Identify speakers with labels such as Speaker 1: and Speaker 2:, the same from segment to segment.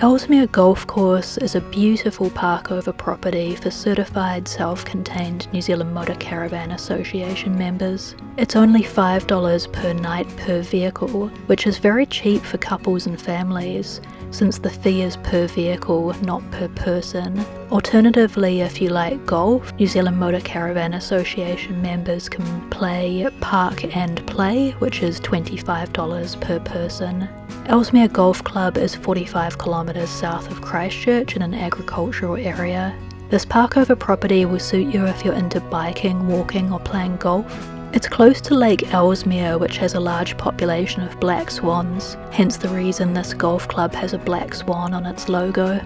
Speaker 1: Ellesmere Golf Course is a beautiful park-over property for certified self-contained New Zealand Motor Caravan Association members. It's only $5 per night per vehicle, which is very cheap for couples and families, since the fee is per vehicle, not per person. Alternatively, if you like golf, New Zealand Motor Caravan Association members can play Park and Play, which is $25 per person. Ellesmere Golf Club is 45 kilometres south of Christchurch in an agricultural area. This park-over property will suit you if you're into biking, walking or playing golf. It's close to Lake Ellesmere, which has a large population of black swans, hence the reason this golf club has a black swan on its logo.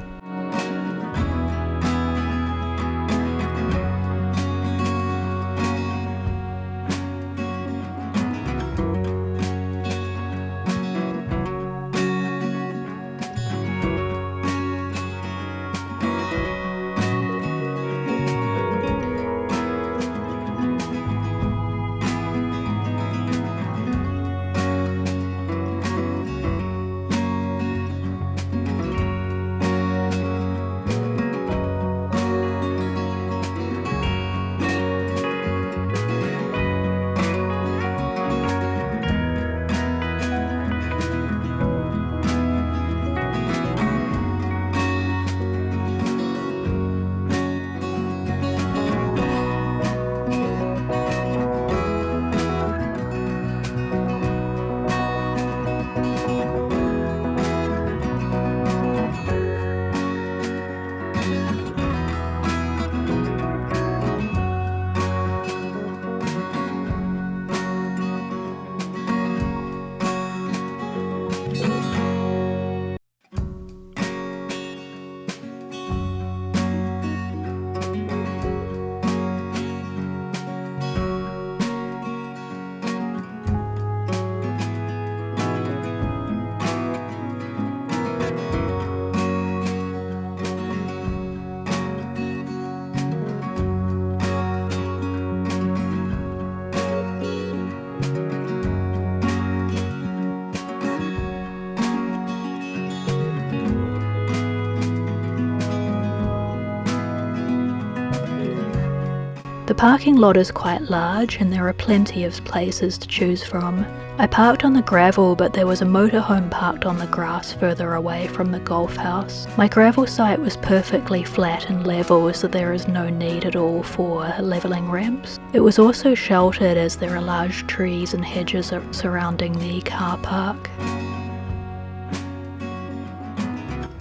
Speaker 1: The parking lot is quite large and there are plenty of places to choose from. I parked on the gravel, but there was a motorhome parked on the grass further away from the golf house. My gravel site was perfectly flat and level, so there is no need at all for levelling ramps. It was also sheltered as there are large trees and hedges surrounding the car park.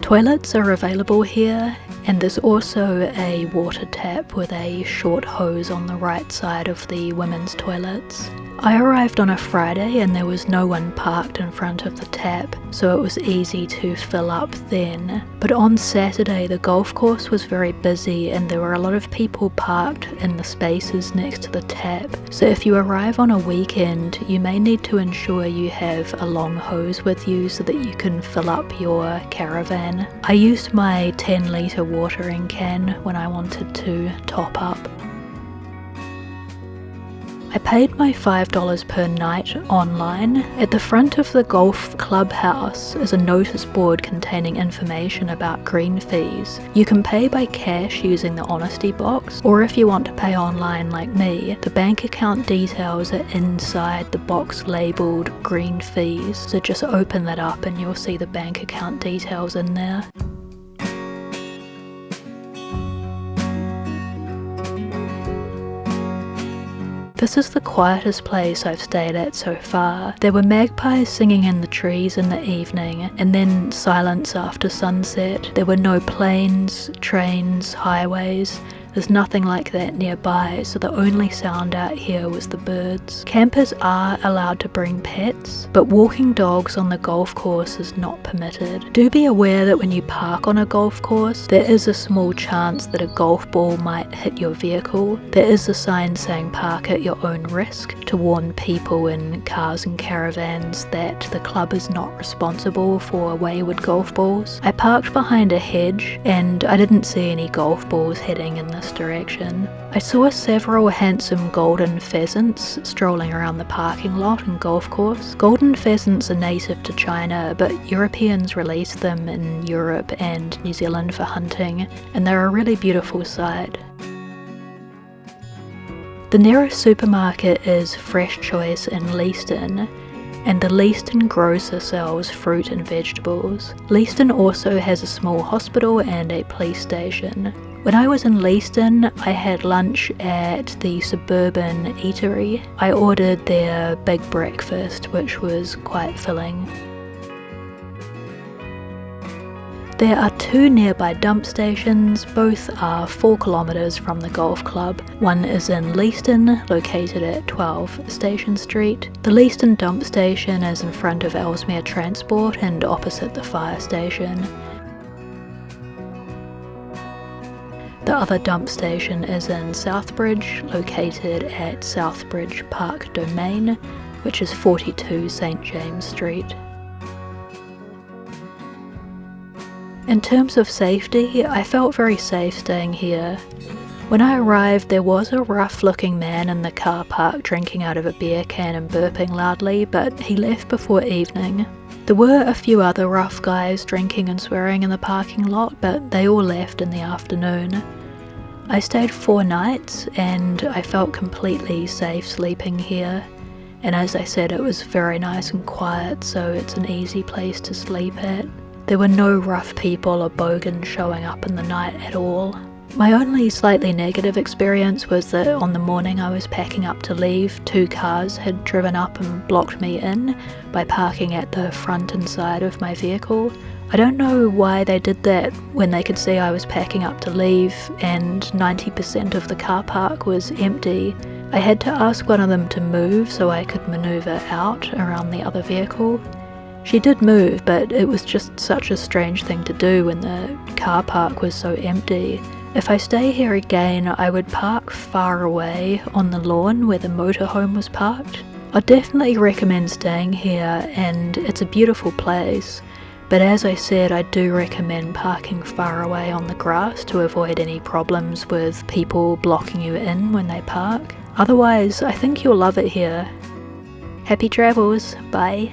Speaker 1: Toilets are available here, and there's also a water tap with a short hose on the right side of the women's toilets. I arrived on a Friday and there was no one parked in front of the tap, so it was easy to fill up then. But on Saturday the golf course was very busy and there were a lot of people parked in the spaces next to the tap. So if you arrive on a weekend, you may need to ensure you have a long hose with you so that you can fill up your caravan. I used my 10-litre watering can when I wanted to top up. I paid my $5 per night online. At the front of the golf clubhouse is a notice board containing information about green fees. You can pay by cash using the honesty box, or if you want to pay online like me, the bank account details are inside the box labelled green fees, so just open that up and you'll see the bank account details in there. This is the quietest place I've stayed at so far. There were magpies singing in the trees in the evening, and then silence after sunset. There were no planes, trains, highways. There's nothing like that nearby, so the only sound out here was the birds. Campers are allowed to bring pets, but walking dogs on the golf course is not permitted. Do be aware that when you park on a golf course, there is a small chance that a golf ball might hit your vehicle. There is a sign saying park at your own risk to warn people in cars and caravans that the club is not responsible for wayward golf balls. I parked behind a hedge and I didn't see any golf balls heading in this this direction. I saw several handsome golden pheasants strolling around the parking lot and golf course. Golden pheasants are native to China, but Europeans release them in Europe and New Zealand for hunting, and they're a really beautiful sight. The nearest supermarket is Fresh Choice in Leaston, and the Leaston grocer sells fruit and vegetables. Leaston also has a small hospital and a police station. When I was in Leaston, I had lunch at the Suburban Eatery. I ordered their big breakfast, which was quite filling. There are two nearby dump stations, both are 4 kilometres from the golf club. One is in Leaston, located at 12 Station Street. The Leaston dump station is in front of Ellesmere Transport and opposite the fire station. The other dump station is in Southbridge, located at Southbridge Park Domain, which is 42 St James Street. In terms of safety, I felt very safe staying here. When I arrived, there was a rough-looking man in the car park drinking out of a beer can and burping loudly, but he left before evening. There were a few other rough guys drinking and swearing in the parking lot, but they all left in the afternoon. I stayed 4 nights, and I felt completely safe sleeping here. And as I said, it was very nice and quiet, so it's an easy place to sleep at. There were no rough people or bogans showing up in the night at all. My only slightly negative experience was that on the morning I was packing up to leave, 2 cars had driven up and blocked me in by parking at the front and side of my vehicle. I don't know why they did that when they could see I was packing up to leave and 90% of the car park was empty. I had to ask one of them to move so I could maneuver out around the other vehicle. She did move, but it was just such a strange thing to do when the car park was so empty. If I stay here again, I would park far away on the lawn where the motorhome was parked. I'd definitely recommend staying here, and it's a beautiful place. But as I said, I do recommend parking far away on the grass to avoid any problems with people blocking you in when they park. Otherwise, I think you'll love it here. Happy travels, bye.